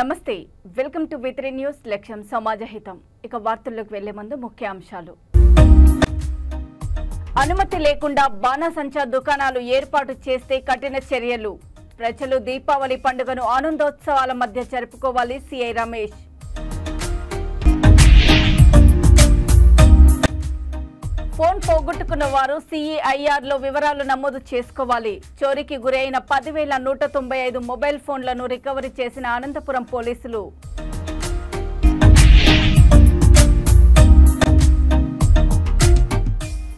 నమస్తే welcome to V3 news లక్ష్యం సమాజహితం ఇక వార్తల్లోకి వెళ్లే ముందు ముఖ్య అంశాలు అనుమతి లేకుండా బాణసంచా దుకాణాలు ఏర్పాటు చేస్తే కఠిన చర్యలు ప్రజలు దీపావళి పండుగను ఆనందోత్సవాల మధ్య జరుపుకోవాలి సిఐ రమేష్ ఫోన్ పోగొట్టుకున్న వారు సిఈఐఆర్ లో వివరాలు నమోదు చేసుకోవాలి చోరీకి గురైన 10,195 మొబైల్ ఫోన్లను రికవరీ చేసిన అనంతపురం పోలీసులు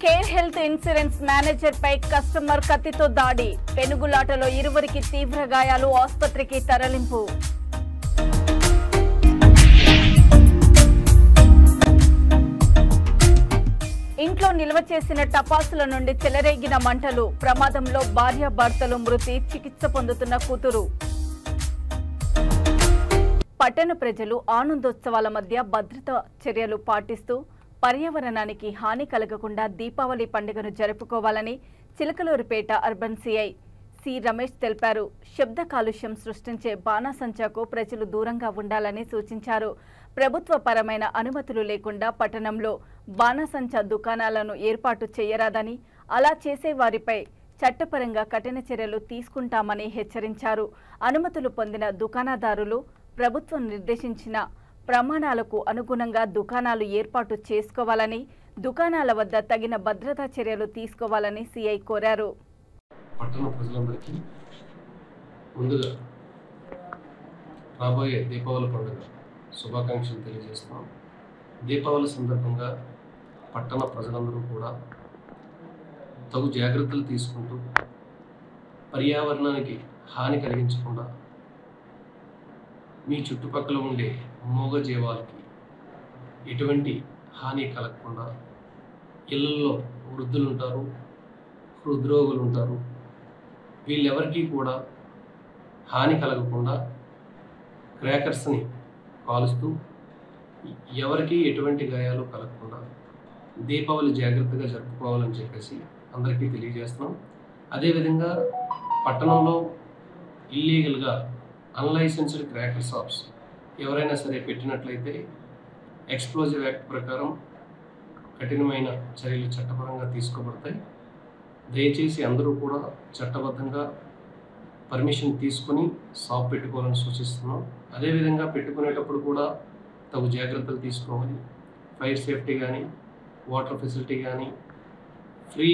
కేర్ హెల్త్ ఇన్సూరెన్స్ మేనేజర్ పై కస్టమర్ కత్తితో దాడి పెనుగులాటలో ఇరువురికి తీవ్ర గాయాలు ఆసుపత్రికి తరలింపు ఇంట్లో నిల్వ చేసిన టపాసుల నుండి చెలరేగిన మంటలు ప్రమాదంలో భార్యాభర్తలు మృతి చికిత్స పొందుతున్న కూతురు పట్టణ ప్రజలు ఆనందోత్సవాల మధ్య భద్రతా చర్యలు పాటిస్తూ పర్యావరణానికి హాని కలగకుండా దీపావళి పండుగను జరుపుకోవాలని Chilakaluripet urban CI C Ramesh తెలిపారు శబ్ద కాలుష్యం సృష్టించే బాణసంచాకు ప్రజలు దూరంగా ఉండాలని సూచించారు ప్రభుత్వ పరమైన అనుమతులు లేకుండా పట్టణంలో బాణసంచా దుకాణాలను ఏర్పాటు చేయరాదని అలా చేసే వారిపై చట్టపరంగా కఠిన చర్యలు తీసుకుంటామని హెచ్చరించారు అనుమతులు పొందిన దుకాణదారులు ప్రభుత్వం నిర్దేశించిన ప్రమాణాలకు అనుగుణంగా దుకాణాలు ఏర్పాటు చేసుకోవాలని దుకాణాల వద్ద తగిన భద్రతా చర్యలు తీసుకోవాలని సిఐ కోరారు పట్టణ ప్రజలందరికీ ముందుగా రాబోయే దీపావళి పండుగ శుభాకాంక్షలు తెలియజేస్తున్నాం దీపావళి సందర్భంగా పట్టణ ప్రజలందరూ కూడా తగు జాగ్రత్తలు తీసుకుంటూ పర్యావరణానికి హాని కలిగించకుండా మీ చుట్టుపక్కల ఉండే మూగజీవాలకి ఎటువంటి హాని కలగకుండా ఇళ్లలో వృద్ధులు ఉంటారు హృద్రోగులు ఉంటారు వీళ్ళెవరికీ కూడా హాని కలగకుండా క్రాకర్స్ని కాలుస్తూ ఎవరికి ఎటువంటి గాయాలు కలగకుండా దీపావళి జాగ్రత్తగా జరుపుకోవాలని చెప్పేసి అందరికీ తెలియజేస్తున్నాం అదేవిధంగా పట్టణంలో ఇల్లీగల్గా అన్లైసెన్స్డ్ క్రాకర్ షాప్స్ ఎవరైనా సరే పెట్టినట్లయితే ఎక్స్ప్లోజివ్ యాక్ట్ ప్రకారం కఠినమైన చర్యలు చట్టపరంగా తీసుకోబడతాయి దయచేసి అందరూ కూడా చట్టబద్ధంగా పర్మిషన్ తీసుకొని షాప్ పెట్టుకోవాలని సూచిస్తున్నాం అదేవిధంగా పెట్టుకునేటప్పుడు కూడా తగు జాగ్రత్తలు తీసుకోవాలి ఫైర్ సేఫ్టీ కానీ వాటర్ ఫెసిలిటీ కానీ ఫ్రీ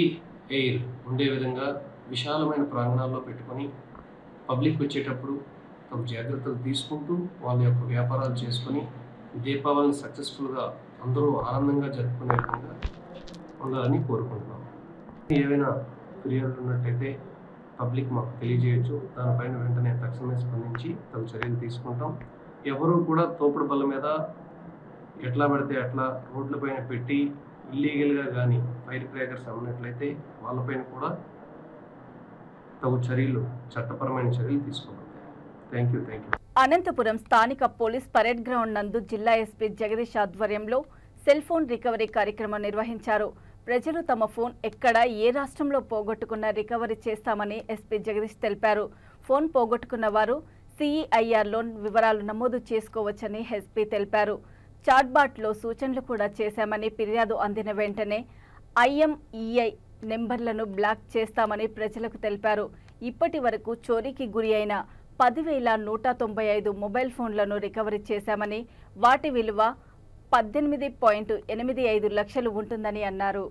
ఎయిర్ ఉండే విధంగా విశాలమైన ప్రాంగణాల్లో పెట్టుకొని పబ్లిక్ వచ్చేటప్పుడు తగు జాగ్రత్తలు తీసుకుంటూ వాళ్ళ యొక్క వ్యాపారాలు చేసుకొని దీపావళిని సక్సెస్ఫుల్గా అందరూ ఆనందంగా జరుపుకునే విధంగా ఉండాలని కోరుకుంటున్నాం ఏవైనా ఫిర్యాదులు ఉన్నట్టయితే పబ్లిక్ మాకు తెలియజేయచ్చు దానిపైన వెంటనే తక్షణమే స్పందించి తగు చర్యలు తీసుకుంటాం ఎవరు కూడా తోపుడు బల్ల మీద ఎట్లా పడితే అట్లా రోడ్లపైన పెట్టి ఇల్లీగల్గా కానీ ఫైర్ క్రాకర్స్ అమ్మినట్లయితే వాళ్ళపైన కూడా తగు చర్యలు చట్టపరమైన చర్యలు తీసుకోబడతాయి థ్యాంక్ యూ అనంతపురం స్థానిక పోలీస్ పరేడ్ గ్రౌండ్ నందు జిల్లా ఎస్పీ జగదీష్ ఆధ్వర్యంలో సెల్ ఫోన్ రికవరీ కార్యక్రమం నిర్వహించారు ప్రజలు తమ ఫోన్ ఎక్కడ ఏ రాష్ట్రంలో పోగొట్టుకున్నా రికవరీ చేస్తామని ఎస్పీ జగదీష్ తెలిపారు ఫోన్ పోగొట్టుకున్న వారు సిఈఐఆర్లో వివరాలు నమోదు చేసుకోవచ్చని ఎస్పీ తెలిపారు చాట్బాట్లో సూచనలు కూడా చేశామని ఫిర్యాదు అందిన వెంటనే IMEI నెంబర్లను బ్లాక్ చేస్తామని ప్రజలకు తెలిపారు ఇప్పటి వరకు చోరీకి గురి అయిన 10,195 మొబైల్ ఫోన్లను రికవరీ చేశామని వాటి విలువ 18.85 లక్షలు ఉంటుందని అన్నారు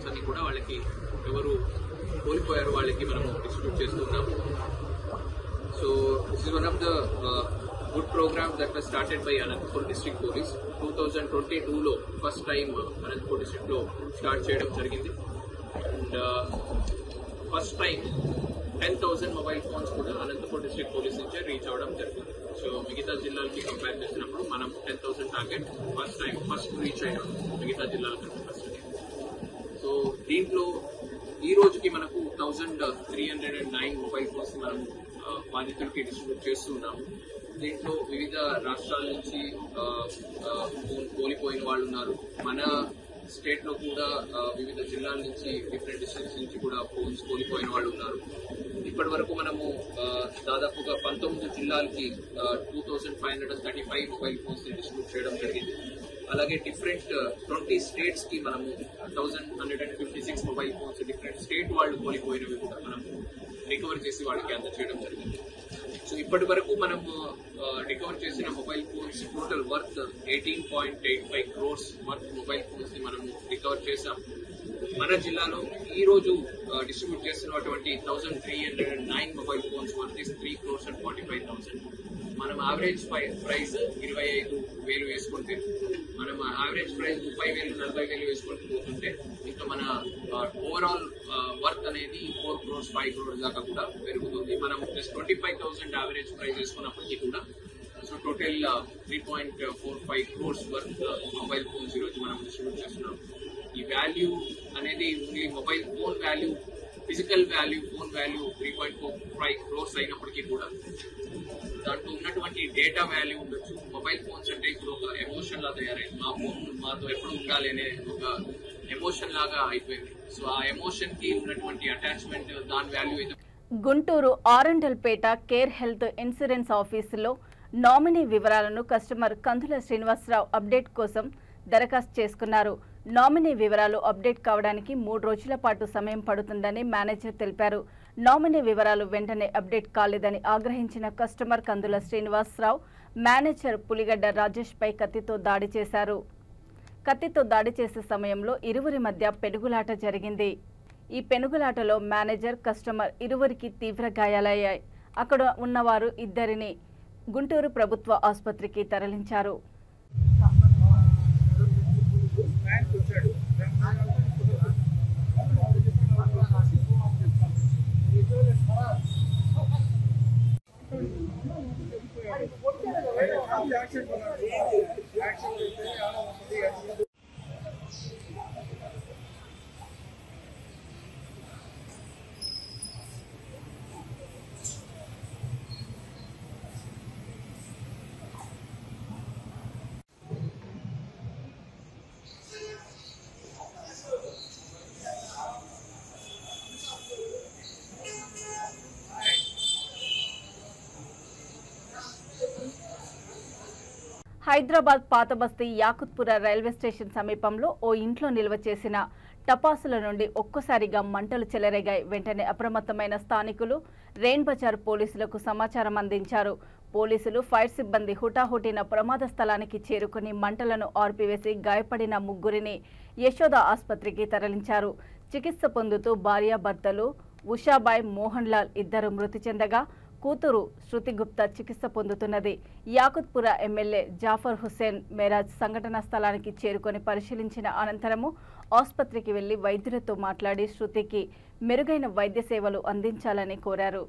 అన్ని కూడా వాళ్ళకి ఎవరు కోల్పోయారు వాళ్ళకి మనము డిస్ట్రిబ్యూట్ చేస్తున్నాం. So this is one of the good program that was started by Anantapur District Police. 2022 లో ఫస్ట్ టైం అనంతపూర్ డిస్ట్రిక్ట్ లో స్టార్ట్ చేయడం జరిగింది. And first time 10,000 mobile phones కూడా అనంతపూర్ డిస్ట్రిక్ట్ పోలీస్ నుంచే రీచ్ అవ్వడం జరిగింది. సో మిగతా జిల్లాలకి కంపేర్ చేసినప్పుడు మనం 10,000 టార్గెట్ ఫస్ట్ రీచ్ అయ్యాం మిగతా జిల్లాల కంటే ఫస్ట్. సో దీంట్లో ఈ రోజుకి మనకు 1,309 మొబైల్ ఫోన్స్ మనం బాధితులకి డిస్ట్రిబ్యూట్ చేస్తున్నాము. దీంట్లో వివిధ రాష్ట్రాల నుంచి కోల్పోయిన వాళ్ళు ఉన్నారు. మన స్టేట్ లో కూడా వివిధ జిల్లాల నుంచి డిఫరెంట్ డిస్ట్రిక్ట్స్ నుంచి కూడా ఫోన్స్ కోల్పోయిన వాళ్ళు ఉన్నారు. ఇప్పటి వరకు మనము దాదాపుగా 19 జిల్లాలకి 2,535 మొబైల్ ఫోన్స్ డిస్ట్రిబ్యూట్ చేయడం జరిగింది. అలాగే డిఫరెంట్ 20 స్టేట్స్ కి మనము 1,156 మొబైల్ ఫోన్స్ డిఫరెంట్ స్టేట్ వాళ్ళు కోల్పోయినవి కూడా మనము రికవర్ చేసి వాళ్ళకి అందజేయడం జరిగింది. సో ఇప్పటి వరకు మనము రికవర్ చేసిన mobile phones total worth 18.85 crores worth mobile phones ని మనము రికవర్ చేశాం. మన జిల్లాలో ఈ రోజు డిస్ట్రిబ్యూట్ చేస్తున్నటువంటి 1,309 మొబైల్ ఫోన్స్ వర్త్ 3,45,000. మనం యావరేజ్ ప్రైస్ 25,000 వేసుకుంటే, మనం యావరేజ్ ప్రైస్ 30,000 40,000 వేసుకుంటూ పోతుంటే ఇంకా మన ఓవరాల్ వర్త్ అనేది 4 crores 5 crores దాకా కూడా పెరుగుతుంది. మనం 25,000 యావరేజ్ ప్రైస్ వేసుకున్నప్పటికీ కూడా so total 3.45 crores worth mobile phones ఈరోజు మనం డిస్ట్రిబ్యూట్ చేస్తున్నాం. ఈ వాల్యూ అనేది only mobile phone value, physical value, phone value 3.45 crores అయినప్పటికీ కూడా దాంట్లో ఉన్నటువంటి డేటా వాల్యూ ఉండొచ్చు. మొబైల్ ఫోన్స్ అంటే ఇప్పుడు ఒక ఎమోషన్ లాగా తయారైంది. మా ఫోన్ మాతో ఎప్పుడు ఉండాలి అనే ఒక ఎమోషన్ లాగా అయిపోయింది. సో ఆ ఎమోషన్ కి ఉన్నటువంటి అటాచ్మెంట్ దాని వాల్యూ అయితే. గుంటూరు ఆరండల్పేట కేర్ హెల్త్ ఇన్సూరెన్స్ ఆఫీసులో నామినీ వివరాలను కస్టమర్ కందుల శ్రీనివాసరావు అప్డేట్ కోసం దరఖాస్తు చేసుకున్నారు. నామినీ వివరాలు అప్డేట్ కావడానికి 3 రోజుల పాటు సమయం పడుతుందని మేనేజర్ తెలిపారు. నామినీ వివరాలు వెంటనే అప్డేట్ కాలేదని ఆగ్రహించిన కస్టమర్ కందుల శ్రీనివాసరావు మేనేజర్ పులిగడ్డ రాజేష్ పై కత్తితో దాడి చేశారు. కత్తితో దాడి చేసే సమయంలో ఇరువురి మధ్య పెనుగులాట జరిగింది. ఈ పెనుగులాటలో మేనేజర్, కస్టమర్ ఇరువురికి తీవ్ర గాయాలయ్యాయి. అక్కడ ఉన్నవారు ఇద్దరిని గుంటూరు ప్రభుత్వ ఆసుపత్రికి తరలించారు. హైదరాబాద్ పాతబస్తీ యాకుత్పుర రైల్వే స్టేషన్ సమీపంలో ఓ ఇంట్లో నిల్వ చేసిన టపాసుల నుండి ఒక్కసారిగా మంటలు చెలరేగాయి. వెంటనే అప్రమత్తమైన స్థానికులు రెయిన్ బజార్ పోలీసులకు సమాచారం అందించారు. పోలీసులు, ఫైర్ సిబ్బంది హుటాహుటిన ప్రమాద స్థలానికి చేరుకుని మంటలను ఆర్పివేసి గాయపడిన ముగ్గురిని యశోద ఆసుపత్రికి తరలించారు. చికిత్స పొందుతూ భార్యాభర్తలు ఉషాబాయ్, మోహన్ లాల్ ఇద్దరు మృతి చెందగా కూతురు శృతి గుప్తా చికిత్స పొందుతున్నది. యాకుత్పుర ఎమ్మెల్యే జాఫర్ హుస్సేన్ మేరాజ్ సంఘటనా స్థలానికి చేరుకొని పరిశీలించిన అనంతరము ఆసుపత్రికి వెళ్లి వైద్యులతో మాట్లాడి శృతికి మెరుగైన వైద్య సేవలు అందించాలని కోరారు.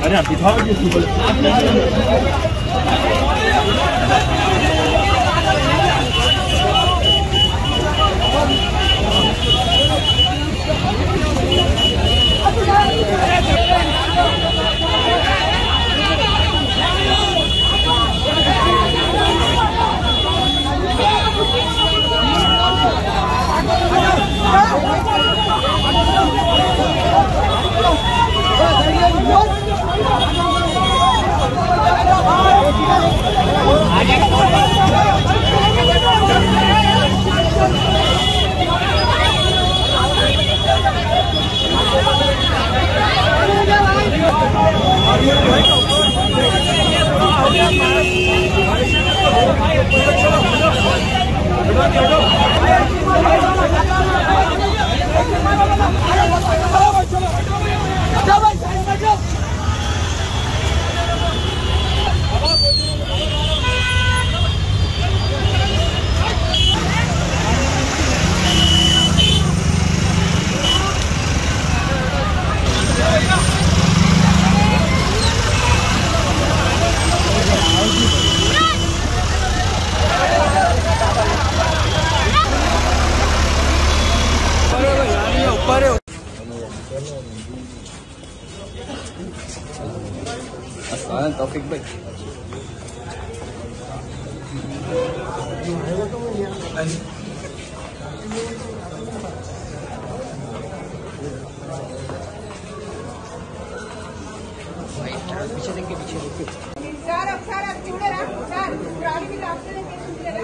अरे आप दिखाओ जी Assalamualaikum Taufik Bhai. पीछे देखिए सर अब చూడరా సార్ రాని మీద ఆప్షన్ చేస్తుందిరా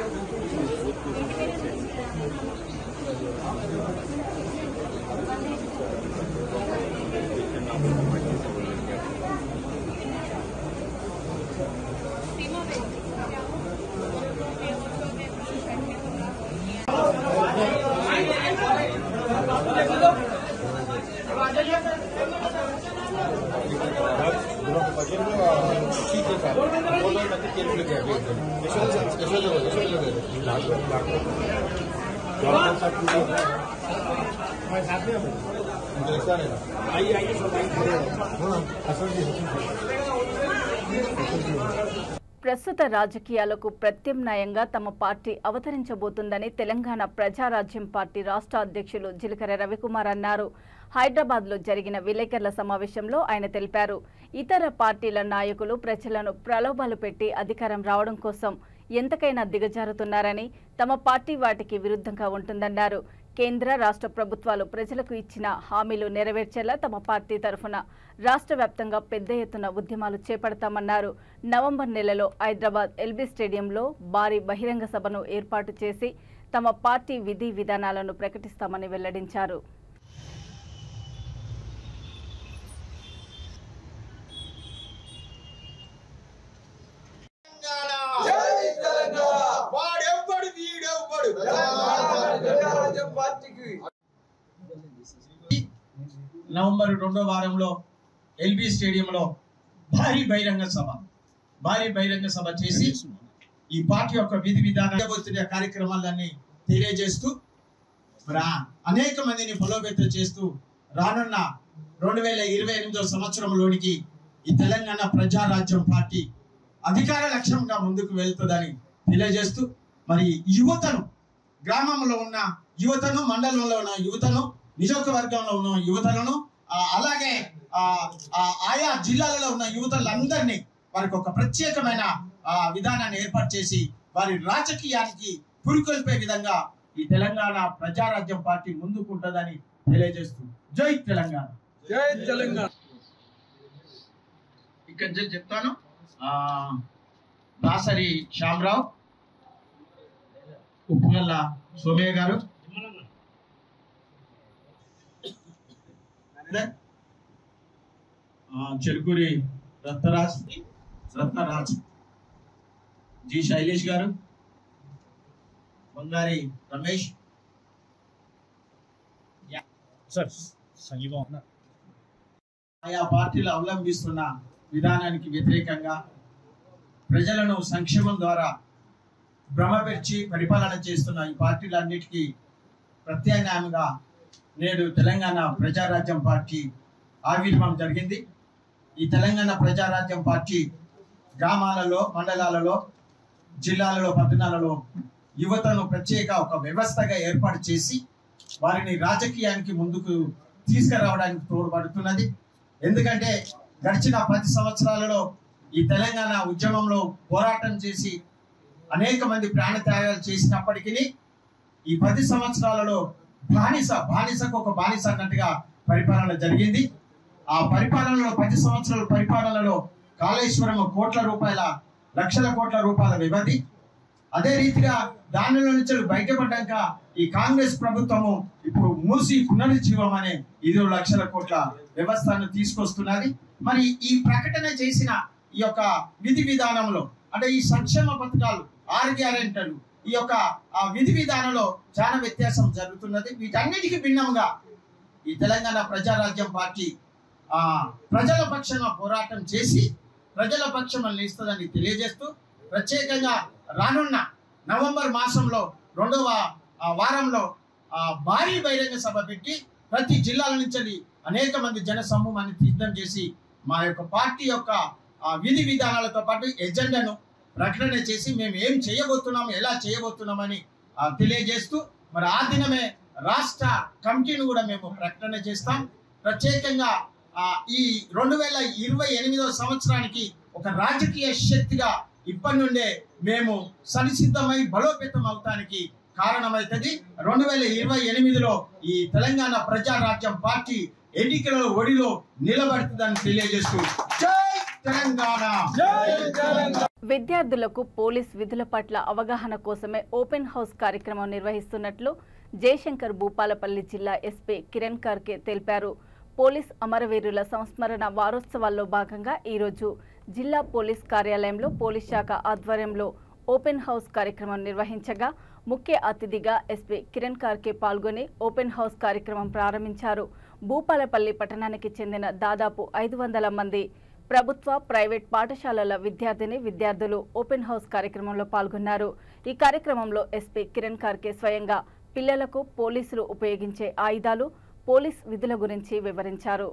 ప్రస్తుత రాజకీయాలకు ప్రత్యామ్నాయంగా తమ పార్టీ అవతరించబోతుందని తెలంగాణ ప్రజారాజ్యం పార్టీ రాష్ట్ర అధ్యక్షులు జిలకర రవికుమార్ అన్నారు. హైదరాబాద్లో జరిగిన విలేకరుల సమావేశంలో ఆయన తెలిపారు. ఇతర పార్టీల నాయకులు ప్రజలను ప్రలోభాలు పెట్టి అధికారం రావడం కోసం ఎంతకైనా దిగజారుతున్నారని, తమ పార్టీ వాటికి విరుద్ధంగా ఉంటుందన్నారు. కేంద్ర రాష్ట్ర ప్రభుత్వాలు ప్రజలకు ఇచ్చిన హామీలు నెరవేర్చేలా తమ పార్టీ తరఫున రాష్ట్ర వ్యాప్తంగా పెద్ద ఎత్తున ఉద్యమాలు చేపడతామన్నారు. నవంబర్ నెలలో హైదరాబాద్ ఎల్బీ స్టేడియంలో భారీ బహిరంగ సభను ఏర్పాటు చేసి తమ పార్టీ విధి విధానాలను ప్రకటిస్తామని వెల్లడించారు. నవంబర్ 2వ వారంలో ఎల్బీ స్టేడియంలో భారీ బహిరంగ సభ చేసి ఈ పార్టీ యొక్క విధి విధానాలు కార్యక్రమాలన్నీ తెలియజేస్తూ అనేక మందిని బలోపేతం చేస్తూ రానున్న 2028వ సంవత్సరంలోనికి ఈ తెలంగాణ ప్రజారాజ్యం పార్టీ అధికార లక్ష్యంగా ముందుకు వెళ్తుందని తెలియజేస్తూ మరి యువతను, గ్రామంలో ఉన్న యువతను, మండలంలో ఉన్న యువతను, నియోజకవర్గంలో ఉన్న యువతలను, అలాగే ఆయా జిల్లాలలో ఉన్న యువతలందరినీ వారికి ఒక ప్రత్యేకమైన విధానాన్ని ఏర్పాటు చేసి వారి రాజకీయానికి పురికొల్పే విధంగా ఈ తెలంగాణ ప్రజారాజ్యం పార్టీ ముందుకుంటుందని తెలియజేస్తూ జై తెలంగాణ. జై తెలంగాణ. ఇక్కడ చెప్తాను. దాసరి శ్యామరావు, ఉప్పుగల్ల సోమయ్య గారు, చెరుకూరి రత్నరాజ్, జి శైలేష్ గారు, బంగారి రమేష్, ఆయా పార్టీలు అవలంబిస్తున్న విధానానికి వ్యతిరేకంగా ప్రజలను సంక్షేమం ద్వారా భ్రమపెర్చి పరిపాలన చేస్తున్న ఈ పార్టీలన్నిటికీ ప్రత్యామ్నాయంగా నేడు తెలంగాణ ప్రజారాజ్యం పార్టీ ఆవిర్భావం జరిగింది. ఈ తెలంగాణ ప్రజారాజ్యం పార్టీ గ్రామాలలో, మండలాలలో, జిల్లాలలో, పట్టణాలలో యువతను ప్రత్యేక ఒక వ్యవస్థగా ఏర్పాటు చేసి వారిని రాజకీయానికి ముందుకు తీసుకురావడానికి తోడ్పడుతున్నది. ఎందుకంటే గడిచిన 10 సంవత్సరాలలో ఈ తెలంగాణ ఉద్యమంలో పోరాటం చేసి అనేక మంది ప్రాణత్యాగాలు చేసినప్పటికీ ఈ 10 సంవత్సరాలలో బానిసకు ఒక బానిస అన్నట్టుగా పరిపాలన జరిగింది. ఆ పరిపాలనలో 10 సంవత్సరాల పరిపాలనలో కాళేశ్వరం లక్షల కోట్ల రూపాయల వ్యవధి, అదే రీతిగా దానిలో నుంచి బయటపడ్డాక ఈ కాంగ్రెస్ ప్రభుత్వము ఇప్పుడు మూసి పునరుజ్జీవం అనే 5 లక్షల కోట్ల వ్యవస్థను తీసుకొస్తున్నది. మరి ఈ ప్రకటన చేసిన ఈ యొక్క విధి విధానంలో అంటే ఈ సంక్షేమ పథకాలు 6 గ్యారెంటీలు ఈ యొక్క విధి విధానంలో చాలా వ్యత్యాసం జరుగుతున్నది. వీటన్నిటికీ భిన్నంగా ఈ తెలంగాణ ప్రజారాజ్యం పార్టీ ప్రజల పక్షాన పోరాటం చేసి ప్రజల పక్షాన నిలుస్తుందని తెలియజేస్తూ ప్రత్యేకంగా రానున్న నవంబర్ మాసంలో 2వ వారంలో భారీ బహిరంగ సభ పెట్టి ప్రతి జిల్లాల నుంచి అనేక మంది జన సమూహాన్ని సిద్ధం చేసి మా యొక్క పార్టీ యొక్క విధి విధానాలతో పాటు ఎజెండాను ప్రకటన చేసి మేము ఏం చేయబోతున్నాము, ఎలా చేయబోతున్నామని తెలియజేస్తూ మరి ఆ దినమే రాష్ట్ర కమిటీని కూడా మేము ప్రకటన చేస్తాం. ప్రత్యేకంగా ఈ 2028వ సంవత్సరానికి ఒక రాజకీయ శక్తిగా ఇప్పటి నుండే మేము సంసిద్ధమై బలోపేతం అవటానికి కారణమవుతుంది. 2028లో ఈ తెలంగాణ ప్రజారాజ్యం పార్టీ ఎన్నికలలో ఒడిలో నిలబడుతుందని తెలియజేస్తూ జై తెలంగాణ. విద్యార్థులకు పోలీస్ విధుల పట్ల అవగాహన కోసమే ఓపెన్ హౌస్ కార్యక్రమం నిర్వహిస్తున్నట్లు జయశంకర్ భూపాలపల్లి జిల్లా ఎస్పీ కిరణ్ కార్కే తెలిపారు. పోలీస్ అమరవీరుల సంస్మరణ వారోత్సవాల్లో భాగంగా ఈరోజు జిల్లా పోలీస్ కార్యాలయంలో పోలీస్ శాఖ ఆధ్వర్యంలో ఓపెన్ హౌస్ కార్యక్రమం నిర్వహించగా ముఖ్య అతిథిగా ఎస్పీ కిరణ్ కార్కే పాల్గొని ఓపెన్ హౌస్ కార్యక్రమం ప్రారంభించారు. భూపాలపల్లి పట్టణానికి చెందిన దాదాపు 500 మంది ప్రభుత్వ ప్రైవేట్ పాఠశాలల విద్యార్థులు ఓపెన్ హౌస్ కార్యక్రమంలో పాల్గొన్నారు. ఈ కార్యక్రమంలో ఎస్పీ కిరణ్ కార్కే స్వయంగా పిల్లలకు పోలీసులు ఉపయోగించే ఆయుధాలు, పోలీస్ విధుల గురించి వివరించారు.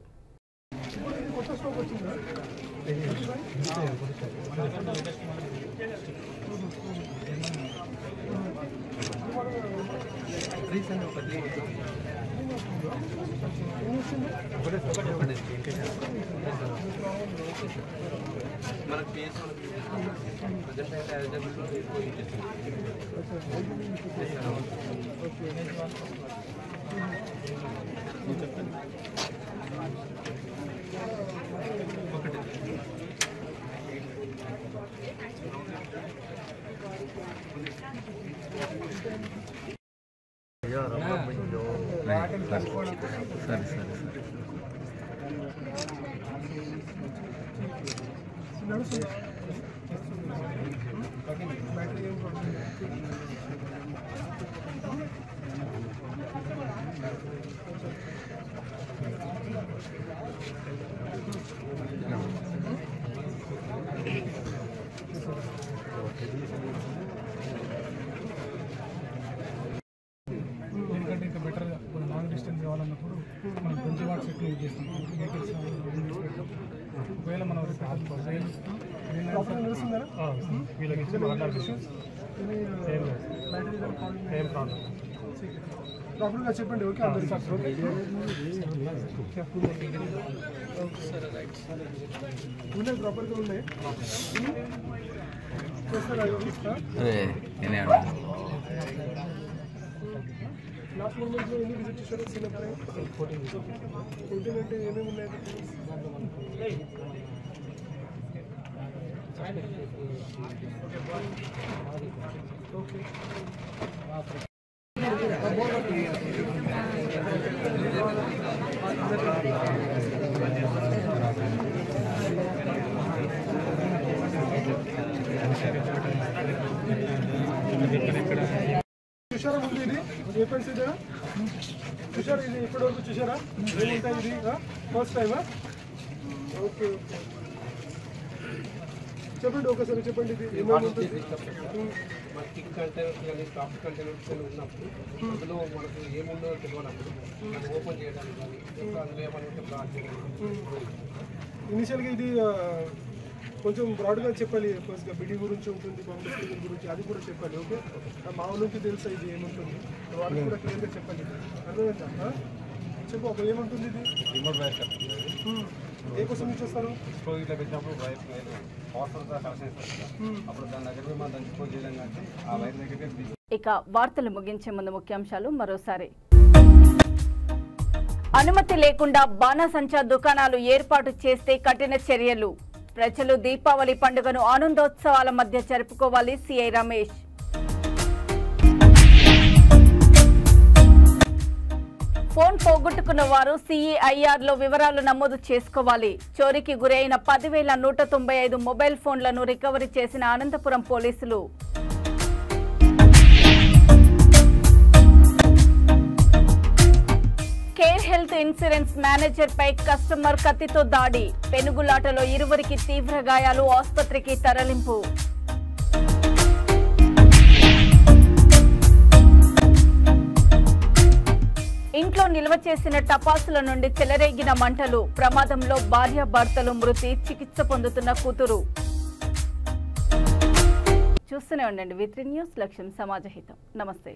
ఎందుకంటే ఇంకా బెటర్గా కొన్ని లాంగ్ డిస్టెన్స్ కావాలన్నప్పుడు మనం 20 వాట్స్ ఎక్కువ యూజ్ చేస్తాం. ఒకవేళ మనం వీళ్ళకి ఇచ్చి ఏం ప్రాబ్లం ప్రాపర్గా చెప్పండి. ఓకే అందరికి ఉన్నాయి, ప్రాపర్గా ఉన్నాయి. చేస్తారా? లాస్ట్ మూమెంట్లో ఎన్ని విజిట్ చేశారు? చిన్నప్పుడు 14 అంటే ఏమేమి ఉన్నాయి? ఓకే చూసారా ముందు ఇది ఏ పెన్స్ ఇదేనా? చూసారా ఇది ఇప్పటివరకు చూసారా ఏముంటాయి? ఇది ఫస్ట్ టైమా? ఓకే ఓకే చెప్పండి, ఒకసారి చెప్పండి. ఇది ఏమేమి ఉంటుంది? కిక్ కంటైనర్స్ కానీ సాఫ్ట్ కంటైనర్స్ కానీ ఉన్నప్పుడు అందులో మనకు ఏముందో తెలియనప్పుడు ఓపెన్ చేయడానికి కానీ అందులో ఏమైనా ఉంటే బ్లాక్ చేయడానికి. ఇనిషియల్గా ఇది కొంచెం బ్రాడ్గా చెప్పాలి. ఫస్ట్గా బిడి గురించి ఉంటుంది, పబ్లిక్ గురించి అది కూడా చెప్పాలి. ఓకే మా వాళ్ళకి తెలుసా ఇది ఏముంటుంది, వాళ్ళకి కూడా క్లియర్గా చెప్పాలి. అర్థమైందా? చెప్పు అప్పుడు ఏముంటుంది ఇది? రిమోట్ వైర్ కట్ ఏ కోసం యూజ్ చేస్తారు? స్టోవ్ ఇట్లా పెట్టినప్పుడు వైర్ వాటర్తో కనెక్షన్ ఇస్తారు. అప్పుడు దాని దగ్గర మనం దాన్ని స్టోవ్ చేయడం కానీ ఆ వైర్ దగ్గర. ఇక వార్తలు ముగించే ముందు ముఖ్యాంశాలు మరోసారి. అనుమతి లేకుండా బాణసంచా దుకాణాలు ఏర్పాటు చేస్తే కఠిన చర్యలు. ప్రజలు దీపావళి పండుగను ఆనందోత్సవాల మధ్య జరుపుకోవాలి. సిఐ రమేష్. ఫోన్ పోగొట్టుకున్న వారు సిఈఐఆర్ లో వివరాలు నమోదు చేసుకోవాలి. చోరీకి గురైన 10,195 మొబైల్ ఫోన్లను రికవరీ చేసిన అనంతపురం పోలీసులు. కేర్ హెల్త్ ఇన్సూరెన్స్ మేనేజర్ పై కస్టమర్ కత్తితో దాడి. పెనుగులాటలో ఇరువురికి తీవ్ర గాయాలు, ఆసుపత్రికి తరలింపు. ఇంట్లో నిల్వ చేసిన టపాసుల నుండి చెలరేగిన మంటలు. ప్రమాదంలో భార్యాభర్తలు మృతి, చికిత్స పొందుతున్న కూతురు. చూస్తూనే ఉండండి V3 న్యూస్. లక్ష్యం సమాజహితం. నమస్తే.